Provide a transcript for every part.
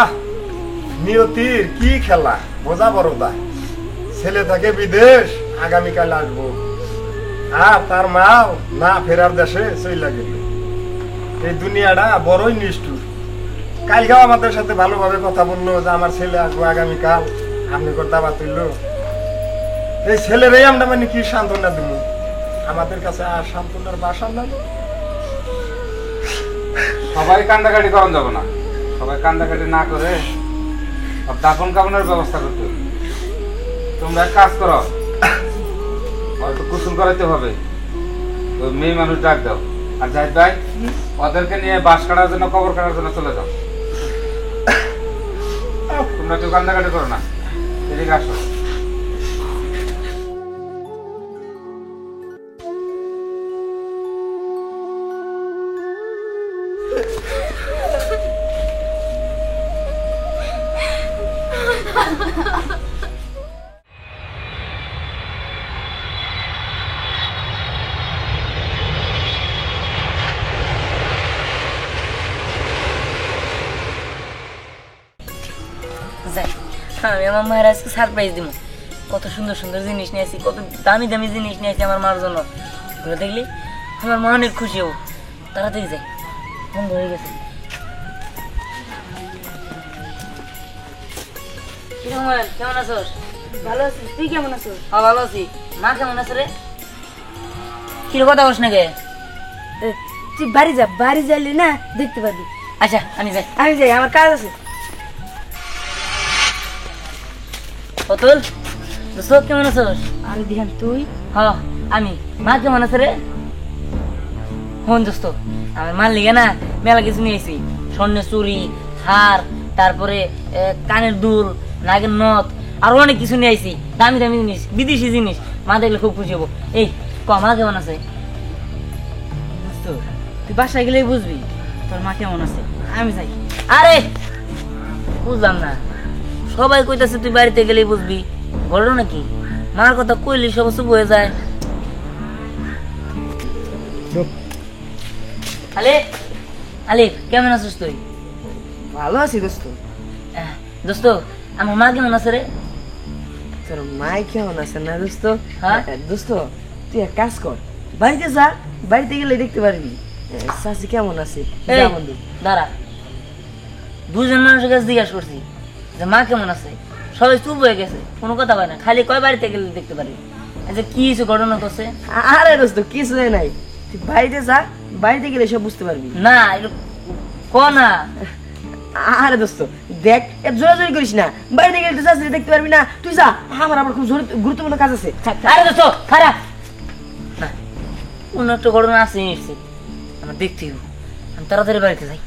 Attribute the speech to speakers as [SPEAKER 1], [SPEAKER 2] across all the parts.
[SPEAKER 1] আহ নিয়তির কি খেলা, বোঝা বড়দা। ছেলে থাকে বিদেশ, আগামীকাল আসবো, আর তার মাও না ফেরার দেশে চইলা গেল। এই দুনিয়াটা বড়ই নিষ্ঠুর। কালকেও আমাদের সাথে ভালোভাবে কথা বললো যে আমার ছেলে আসবো আগামীকাল, আপনি দাবা তুললো। এই ছেলেরই আমরা মানে কি সান্ত্বনা দিব? আমাদের কাছে আর সান্ত্বনার বাসা নাই।
[SPEAKER 2] সবাই কান্দাকাটি করান যাবো না, সবাই কান্দাকাটি না করে দাফন কাফনের ব্যবস্থা করতে হবে। তোমরা এক কাজ করো, হয়তো গোসল করাইতে হবে, ওই মেয়ে মানুষ ডাক দাও। আর জাহিদ ভাই, ওদেরকে নিয়ে বাঁশ কাটার জন্য, কবর কাটার জন্য চলে যাও। তোমরা কেউ কান্দাকাটি করো না, এদিকে আসো।
[SPEAKER 3] আমি আমার মায়ের আজকে সারপ্রাইজ দিব। কত সুন্দর সুন্দর জিনিস নিয়ে আসি, কত দামি দামি জিনিস নিয়ে আসি আমার মার জন্য। ওগুলো দেখলে আমার মা অনেক খুশি হবো। তাড়াতাড়ি যাই, বন্ধ হয়ে গেছে। কেমন আছো?
[SPEAKER 4] ভালো আছিস? তুই কেমন আছো?
[SPEAKER 3] হ্যাঁ ভালো আছি। মা কেমন আছে রে? কি কথা বস না গে?
[SPEAKER 4] তুই বাড়ি যা, বাড়ি যাইলে না দেখতে পাবি।
[SPEAKER 3] আচ্ছা আমি যাই।
[SPEAKER 4] আমি যাই, আমার কাজ আছে।
[SPEAKER 3] অতুল দোস্ত কেমন আছোস?
[SPEAKER 4] আর ধ্যান তুই?
[SPEAKER 3] হ্যাঁ আমি। মা কেমন আছে রে? হন দোস্ত, আমার মার লিগে না মেলা কিছু নিয়েছি। স্বর্ণের চুড়ি, হার, তারপরে কানের দুল, নাগের নথ, আরো অনেক কিছু নিয়ে আইছি। দামি দামি জিনিস, বিদেশি জিনিস। মা দেখলে খুব খুশি হবো। এই ক, মা কেমন আছে?
[SPEAKER 4] তুই বাসায় গেলেই বুঝবি তোর মা কেমন আছে। আমি যাই।
[SPEAKER 3] আরে বুঝলাম না, সবাই কইতাছে তুই বাড়িতে গেলেই বুঝবি, বলো নাকি? মার কথা কইলি সব চুপ হয়ে যায়। আলিফ, আলিফ কেমন আছিস তুই?
[SPEAKER 4] ভালো আছি দোস্ত।
[SPEAKER 3] দোস্ত আমার মা কেমন আছে রে?
[SPEAKER 4] তোর মাই কেমন আছে না দোস্ত?
[SPEAKER 3] হ্যাঁ
[SPEAKER 4] দোস্ত তুই এক কাজ কর, বাড়িতে যা, বাড়িতে গেলে দেখতে পারবি চাচি কেমন আছে।
[SPEAKER 3] দাঁড়া, দুজন মানুষের কাছে জিজ্ঞাসা করছি যে মা কেমন আছে, সবাই চুপ হয়ে গেছে, কোনো কথা হয় না। খালি কয় বাড়িতে গেলে দেখতে পারবি। আচ্ছা কি কিছু ঘটনা করছে?
[SPEAKER 4] আরে দোস্ত কিছু নাই, তুই বাড়িতে যা, বাড়িতে গেলে সব বুঝতে পারবি।
[SPEAKER 3] না ক না।
[SPEAKER 4] আরে দোস্ত দেখ, জোরাজোরি করিস না, বাড়িতে গেলে চাচি দেখতে পারবি না। তুই যা, আমার আবার খুব গুরুত্বপূর্ণ কাজ আছে।
[SPEAKER 3] আরে দোস্ত খারাপ না, অন্য একটা ঘটনা আছে নিশ্চিত, আমার দেখতে হবে। আমি তাড়াতাড়ি বাড়িতে যাই।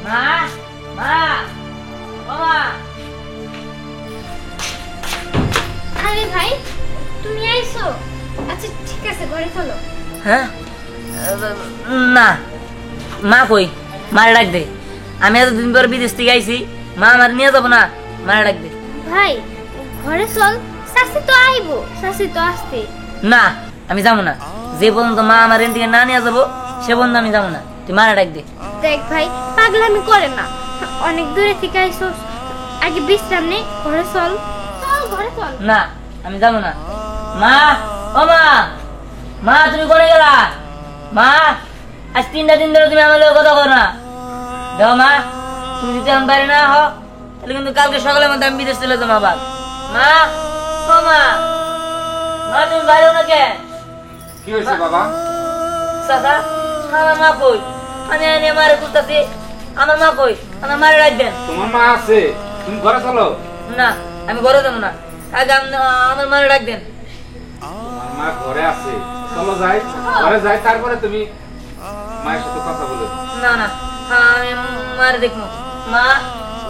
[SPEAKER 3] মা, মা, বাবা।
[SPEAKER 5] আরে ভাই তুমি আইছো? আচ্ছা ঠিক আছে, ঘরে চলো।
[SPEAKER 3] হ্যাঁ না, মা কই? মারে ডাক দে। আমি এতদিন পর বিদেশ থেকে আইছি, মা আমার নিয়ে যাবো না, মারে ডাক দে।
[SPEAKER 5] ভাই ঘরে চল, শাশি তো আইবো, শাশি তো আসতে।
[SPEAKER 3] না আমি যাবো না, যে পর্যন্ত মা আমার এদিকে না নিয়ে যাবো সে পর্যন্ত আমি যাবো না। তুই মারে ডাক দে।
[SPEAKER 5] দেখ ভাই পাগলামি করে না, অনেক দূরে থেকে আইছো, আগে বিশ্রাম নে, ঘরে চল। চল ঘরে চল।
[SPEAKER 3] না আমি যাবো না। মা, ও মা, মা তুমি কোনে গেলা? মা আজ 3টা দিন ধরে তুমি আমার লোক কথা কর না। দেখো মা, তুমি যদি আমি বাড়ি না হো তাহলে কিন্তু কালকে সকালের মধ্যে আমি বিদেশ চলে যাবো আবার। মা, ও মা, মা তুমি বাইরেও না কেন?
[SPEAKER 2] কি হয়েছে বাবা?
[SPEAKER 3] চাচা আমার মা কই? আমি এনে মারে খুঁজতেছি, আমার মা কই? আমার মারে রাখবেন।
[SPEAKER 2] তোমার মা আছে, তুমি ঘরে চলো।
[SPEAKER 3] না আমি ঘরে যাবো না, আগে আমার মারে ডাক দেন।
[SPEAKER 2] তোমার মা ঘরে আছে, চলো যাই, ঘরে যাই, তারপরে তুমি মায়ের সাথে কথা বলো।
[SPEAKER 3] না না, আমি মারে দেখবো। মা,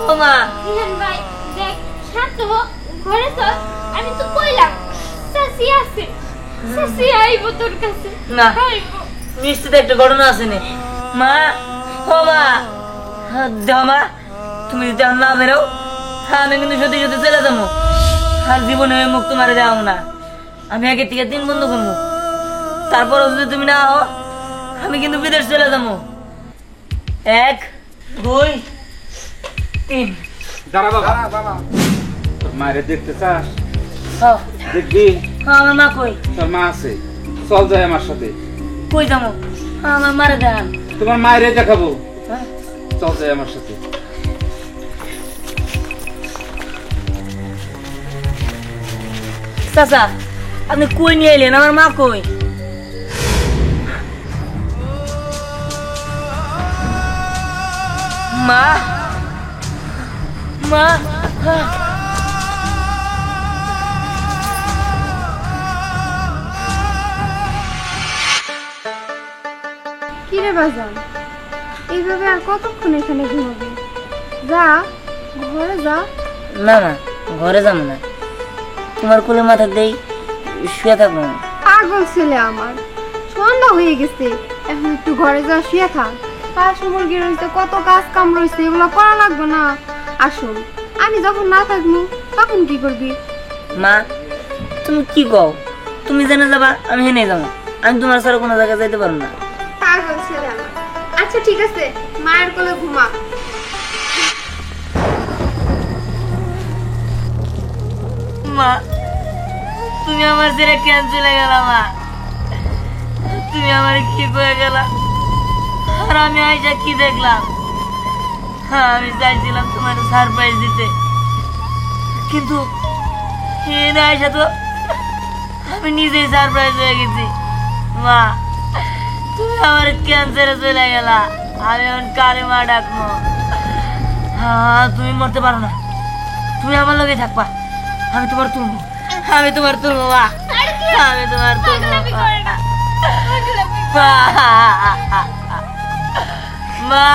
[SPEAKER 3] ও মা।
[SPEAKER 5] রিহান ভাই দেখ, শান্ত হো, ঘরে চল। আমি তো কইলাম শাশি আছে, শাশি আইবো তোর কাছে।
[SPEAKER 3] না
[SPEAKER 5] আইবো।
[SPEAKER 3] নিশ্চিত একটা ঘটনা আছে নে। মা, ও মা, দেও মা, তুমি যদি না বেরো আমি কিন্তু সত্যি সত্যি চলে যাবো। আর জীবনে মুখ তোমারে দেওয়া না। আমি আগে থেকে 3 বন্ধ করবো, তারপর যদি তুমি না হও আমি কিন্তু বিদেশ চলে যাবো। 1 2
[SPEAKER 2] দাঁড়া বাবা,
[SPEAKER 1] দাঁড়া বাবা।
[SPEAKER 2] তোর মায়ের দেখতে চাস?
[SPEAKER 3] হ্যাঁ
[SPEAKER 2] দেখবি?
[SPEAKER 3] আমার মা কই?
[SPEAKER 2] তোর মা আছে, চল যাই আমার সাথে।
[SPEAKER 3] কই যাবো? আমার মারে দেখান।
[SPEAKER 2] তোমার মায়ের দেখাবো,
[SPEAKER 3] হ্যাঁ?
[SPEAKER 2] চল যাই আমার সাথে।
[SPEAKER 3] চাচা আপনি কই নিয়ে এলেন? আমার মা কই? মা মা
[SPEAKER 5] কিরে বাজান, এইভাবে আর কতক্ষণ এখানে ঘুমাবি? যা, ঘরে যা।
[SPEAKER 3] না না ঘরে যাবো না, তোমার কোলে মাথা দেই শুয়ে থাকবো না।
[SPEAKER 5] পাগল ছেলে আমার, সন্ধ্যা হয়ে গেছে, এখন একটু ঘরে যা, শুয়ে থাক। পাঁচ মুরগি রয়েছে, কত কাজ কাম রয়েছে, এগুলো করা লাগবে না। আসুন, আমি যখন না থাকবো তখন কি করবি?
[SPEAKER 3] মা তুমি কি কও? তুমি জেনে যাবা, আমি হেনে যাবো। আমি তোমার ছাড়া কোনো জায়গায় যাইতে পারবো না।
[SPEAKER 5] পাগল ছেলে আমার। আচ্ছা ঠিক আছে, মায়ের কোলে ঘুমা।
[SPEAKER 3] মা তুমি আমার ছেড়ে কেন চলে গেলা? মা তুমি আমার কি করে গেলা? আর আমি আইসা কি দেখলাম? হ্যাঁ আমি চাইছিলাম তোমার সারপ্রাইজ দিতে, কিন্তু এনে আইসা তো আমি নিজেই সারপ্রাইজ হয়ে গেছি। মা তুমি আমার কেন ছেড়ে চলে গেলা? আমি এখন কারে মা ডাকবো? হ্যাঁ তুমি মরতে পারো না, তুমি আমার লগে থাকবা। আমি তোমার তুলবো, আমি তোমার তুলবো মা, আমি তোমার তুলবো মা। মা